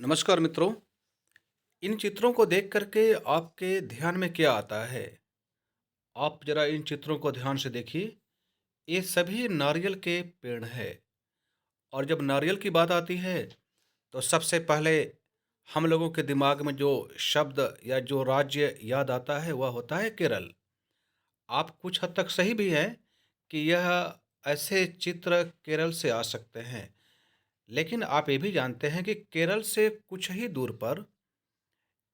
नमस्कार मित्रों। इन चित्रों को देख करके आपके ध्यान में क्या आता है? आप जरा इन चित्रों को ध्यान से देखिए। ये सभी नारियल के पेड़ हैं और जब नारियल की बात आती है तो सबसे पहले हम लोगों के दिमाग में जो शब्द या जो राज्य याद आता है वह होता है केरल। आप कुछ हद तक सही भी हैं कि यह ऐसे चित्र केरल से आ सकते हैं। लेकिन आप ये भी जानते हैं कि केरल से कुछ ही दूर पर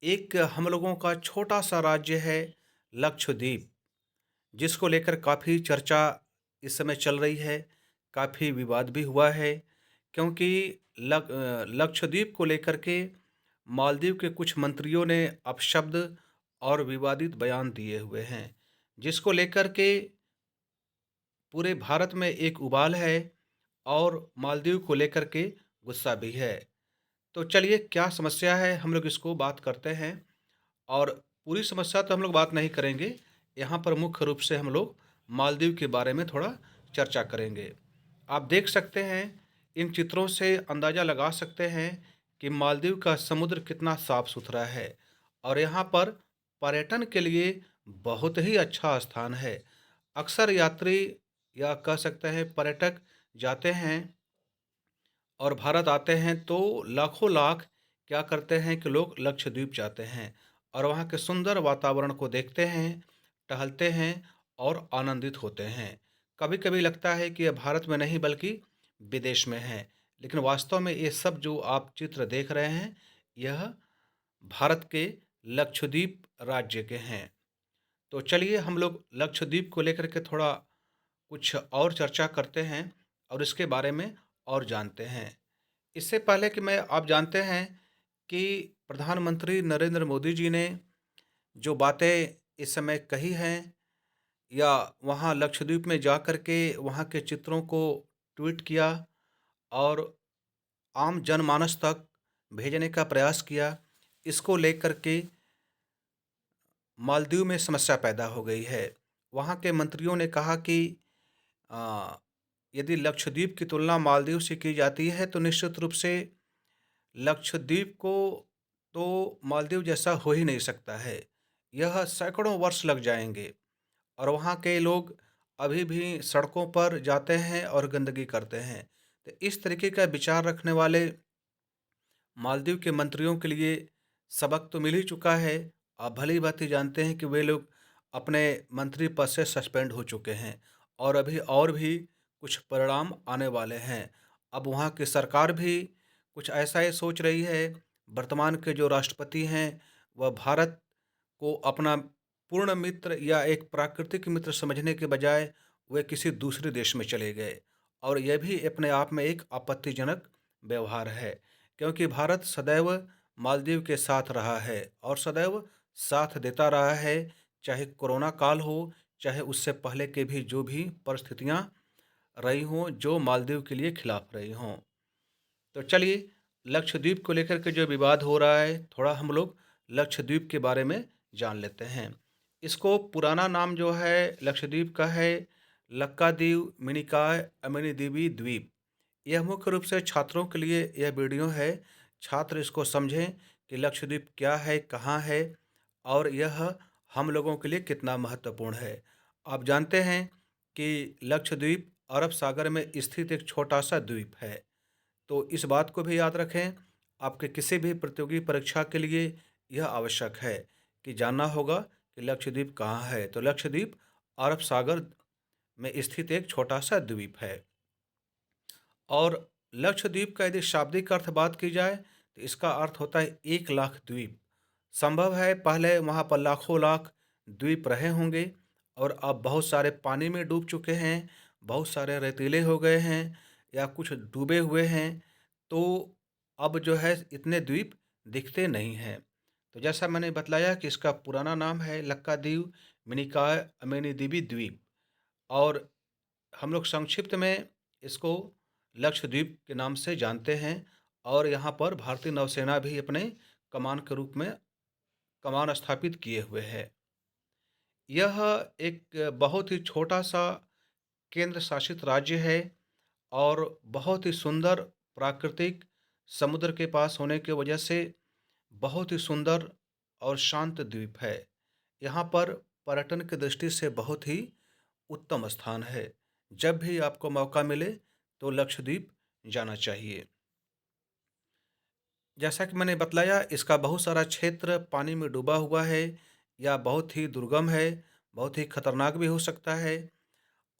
एक हम लोगों का छोटा-सा राज्य है लक्षद्वीप, जिसको लेकर काफ़ी चर्चा इस समय चल रही है, काफ़ी विवाद भी हुआ है क्योंकि लक्षद्वीप को लेकर के मालदीव के कुछ मंत्रियों ने अपशब्द और विवादित बयान दिए हुए हैं, जिसको लेकर के पूरे भारत में एक उबाल है और मालदीव को लेकर के गुस्सा भी है। तो चलिए क्या समस्या है हम लोग इसको बात करते हैं। और पूरी समस्या तो हम लोग बात नहीं करेंगे। यहाँ पर मुख्य रूप से हम लोग मालदीव के बारे में थोड़ा चर्चा करेंगे। आप देख सकते हैं, इन चित्रों से अंदाज़ा लगा सकते हैं कि मालदीव का समुद्र कितना साफ़-सुथरा है और यहाँ पर पर्यटन के लिए बहुत ही अच्छा स्थान है। अक्सर यात्री या कह सकते हैं पर्यटक जाते हैं और भारत आते हैं तो लाखों लाख क्या करते हैं कि लोग लक्षद्वीप जाते हैं और वहाँ के सुंदर वातावरण को देखते हैं, टहलते हैं और आनंदित होते हैं। कभी-कभी लगता है कि यह भारत में नहीं बल्कि विदेश में है, लेकिन वास्तव में ये सब जो आप चित्र देख रहे हैं, यह भारत के लक्षद्वीप राज्य के हैं। तो चलिए हम लोग लक्षद्वीप को लेकर के थोड़ा कुछ और चर्चा करते हैं और इसके बारे में और जानते हैं। इससे पहले कि मैं आप जानते हैं कि प्रधानमंत्री नरेंद्र मोदी जी ने जो बातें इस समय कही हैं या वहाँ लक्षद्वीप में जा कर के वहाँ के चित्रों को ट्वीट किया और आम जनमानस तक भेजने का प्रयास किया, इसको लेकर के मालदीव में समस्या पैदा हो गई है। वहाँ के मंत्रियों ने कहा कि अ, यदि लक्षद्वीप की तुलना मालदीव से की जाती है तो निश्चित रूप से लक्षद्वीप को तो मालदीव जैसा हो ही नहीं सकता है। यह सैकड़ों वर्ष लग जाएँगे और वहाँ के लोग अभी भी सड़कों पर जाते हैं और गंदगी करते हैं। तो इस तरीके का विचार रखने वाले मालदीव के मंत्रियों के लिए सबक तो मिल ही चुका है। आप भली-भाँति जानते हैं कि वे लोग अपने मंत्री पद से सस्पेंड हो चुके हैं और अभी और भी कुछ परिणाम आने वाले हैं। अब वहाँ की सरकार भी कुछ ऐसा ही सोच रही है। वर्तमान के जो राष्ट्रपति हैं, वह भारत को अपना पूर्ण मित्र या एक प्राकृतिक मित्र समझने के बजाय वे किसी दूसरे देश में चले गए और यह भी अपने आप में एक आपत्तिजनक व्यवहार है, क्योंकि भारत सदैव मालदीव के साथ रहा है और सदैव साथ देता रहा है, चाहे कोरोना काल हो, चाहे उससे पहले के भी जो भी परिस्थितियाँ रही हों, जो मालदीव के लिए खिलाफ रही हों। तो चलिए, लक्षद्वीप को लेकर के जो विवाद हो रहा है, थोड़ा हम लोग लक्षद्वीप के बारे में जान लेते हैं। इसको पुराना नाम जो है लक्षद्वीप का है लक्कादीव मिनिकॉय अमिनीदीवी द्वीप। यह मुख्य रूप से छात्रों के लिए यह वीडियो है। छात्र इसको समझें कि लक्षद्वीप क्या है, कहाँ है और यह हम लोगों के लिए कितना महत्वपूर्ण है। आप जानते हैं कि लक्षद्वीप अरब सागर में स्थित एक छोटा-सा द्वीप है। तो इस बात को भी याद रखें, आपके किसी भी प्रतियोगी परीक्षा के लिए यह आवश्यक है कि जानना होगा कि लक्षद्वीप कहाँ है। तो लक्षद्वीप अरब सागर में स्थित एक छोटा-सा द्वीप है और लक्षद्वीप का यदि शाब्दिक अर्थ बात की जाए, तो इसका अर्थ होता है 1 लाख द्वीप। संभव है पहले वहाँ पर लाखों लाख द्वीप रहे होंगे और अब बहुत सारे पानी में डूब चुके हैं, बहुत सारे रेतीले हो गए हैं या कुछ डूबे हुए हैं, तो अब जो है इतने द्वीप दिखते नहीं हैं। तो जैसा मैंने बतलाया कि इसका पुराना नाम है लक्कादीव मिनिकॉय अमिनीदीवी द्वीप और हम लोग संक्षिप्त में इसको लक्षद्वीप के नाम से जानते हैं और यहाँ पर भारतीय नौसेना भी अपने कमान के रूप में कमान स्थापित किए हुए है। यह एक बहुत ही छोटा-सा केंद्र शासित राज्य है और बहुत ही सुंदर प्राकृतिक समुद्र के पास होने की वजह से बहुत ही सुंदर और शांत द्वीप है। यहाँ पर पर्यटन की दृष्टि से बहुत ही उत्तम स्थान है। जब भी आपको मौका मिले तो लक्षद्वीप जाना चाहिए। जैसा कि मैंने बतलाया, इसका बहुत सारा क्षेत्र पानी में डूबा हुआ है या बहुत ही दुर्गम है, बहुत ही खतरनाक भी हो सकता है।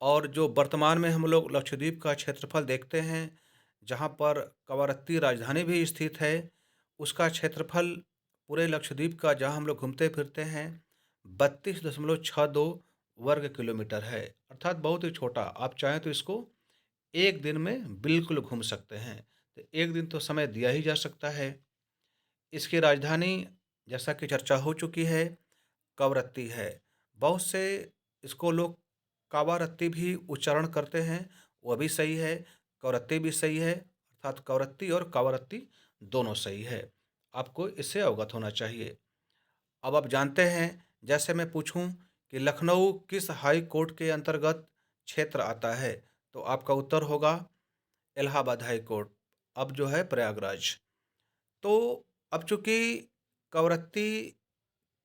और जो वर्तमान में हम लोग लक्षद्वीप का क्षेत्रफल देखते हैं, जहाँ पर कवरत्ती राजधानी भी स्थित है, उसका क्षेत्रफल पूरे लक्षद्वीप का, जहाँ हम लोग घूमते-फिरते हैं, 32.62 वर्ग किलोमीटर है, अर्थात बहुत ही छोटा। आप चाहें तो इसको 1 दिन में बिल्कुल घूम सकते हैं। तो 1 दिन तो समय दिया ही जा सकता है। इसकी राजधानी, जैसा कि चर्चा हो चुकी है, कवरत्ती है। बहुत से इसको लोग कावारत्ती भी उच्चारण करते हैं, वह भी सही है, कवरत्ती भी सही है, अर्थात कवरत्ती और कावारत्ती दोनों सही है। आपको इससे अवगत होना चाहिए। अब आप जानते हैं, जैसे मैं पूछूं कि लखनऊ किस हाई कोर्ट के अंतर्गत क्षेत्र आता है, तो आपका उत्तर होगा इलाहाबाद हाई कोर्ट, अब जो है प्रयागराज। तो अब चूंकि कवरत्ती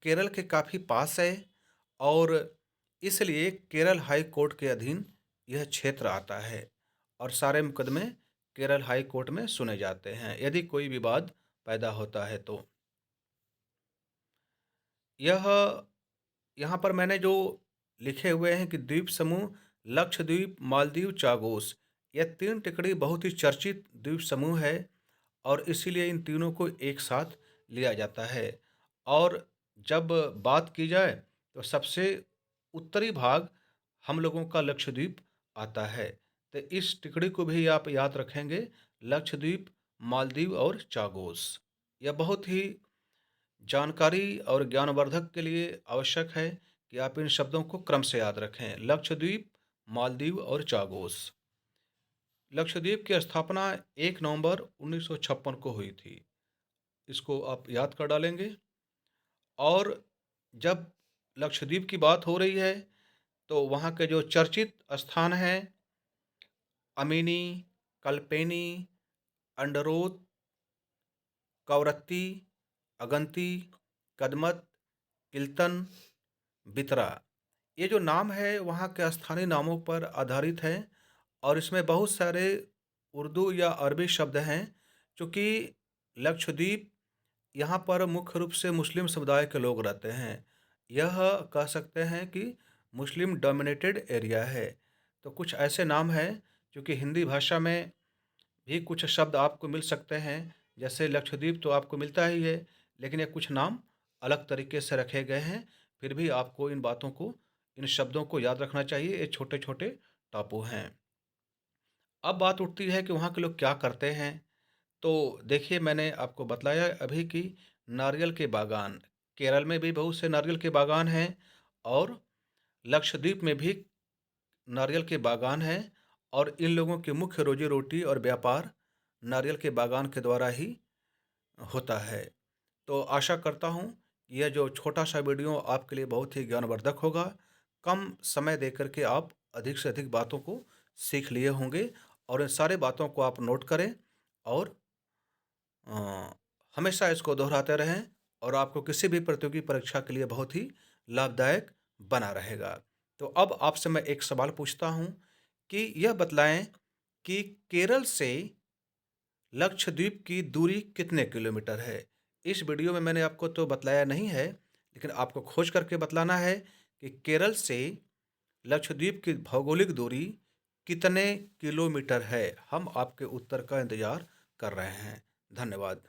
केरल के काफ़ी पास है और इसलिए केरल हाई कोर्ट के अधीन यह क्षेत्र आता है और सारे मुकदमे केरल हाई कोर्ट में सुने जाते हैं यदि कोई विवाद पैदा होता है तो। यह यहाँ पर मैंने जो लिखे हुए हैं कि द्वीप समूह लक्षद्वीप, मालदीव, चागोस, यह 3 टिकड़ी बहुत ही चर्चित द्वीप समूह है और इसीलिए इन तीनों को एक साथ लिया जाता है। और जब बात की जाए तो सबसे उत्तरी भाग हम लोगों का लक्षद्वीप आता है। तो इस टिकड़ी को भी आप याद रखेंगे, लक्षद्वीप, मालदीव और चागोस। यह बहुत ही जानकारी और ज्ञानवर्धक के लिए आवश्यक है कि आप इन शब्दों को क्रम से याद रखें। लक्षद्वीप, मालदीव और चागोस। लक्षद्वीप की स्थापना 1 नवंबर 1956 को हुई थी। इसको आप याद कर डालेंगे। और जब लक्षद्वीप की बात हो रही है तो वहाँ के जो चर्चित स्थान हैं, अमिनी, कल्पेनी, अंडरोथ, कवरत्ती, अगंती, कदमत, किल्तन, बितरा, ये जो नाम है वहाँ के स्थानीय नामों पर आधारित है और इसमें बहुत सारे उर्दू या अरबी शब्द हैं। चूँकि लक्षद्वीप, यहाँ पर मुख्य रूप से मुस्लिम समुदाय के लोग रहते हैं। यह कह सकते हैं कि मुस्लिम डोमिनेटेड एरिया है। तो कुछ ऐसे नाम हैं, क्योंकि हिंदी भाषा में भी कुछ शब्द आपको मिल सकते हैं, जैसे लक्षद्वीप तो आपको मिलता ही है, लेकिन ये कुछ नाम अलग तरीके से रखे गए हैं। फिर भी आपको इन बातों को, इन शब्दों को याद रखना चाहिए, ये छोटे-छोटे टापू हैं। अब बात उठती है कि वहाँ के लोग क्या करते हैं? तो देखिए, मैंने आपको बतलाया अभी कि नारियल के बागान, केरल में भी बहुत से नारियल के बागान हैं और लक्षद्वीप में भी नारियल के बागान हैं और इन लोगों की मुख्य रोजी-रोटी और व्यापार नारियल के बागान के द्वारा ही होता है। तो आशा करता हूँ कि यह जो छोटा-सा वीडियो आपके लिए बहुत ही ज्ञानवर्धक होगा। कम समय देकर के आप अधिक से अधिक बातों को सीख लिए होंगे और इन सारी बातों को आप नोट करें और अ, हमेशा इसको दोहराते रहें और आपको किसी भी प्रतियोगी परीक्षा के लिए बहुत ही लाभदायक बना रहेगा। तो अब आपसे मैं एक सवाल पूछता हूँ कि यह बतलाएँ कि केरल से लक्षद्वीप की दूरी कितने किलोमीटर है? इस वीडियो में मैंने आपको तो बतलाया नहीं है, लेकिन आपको खोज करके बतलाना है कि केरल से लक्षद्वीप की भौगोलिक दूरी कितने किलोमीटर है? हम आपके उत्तर का इंतज़ार कर रहे हैं। धन्यवाद।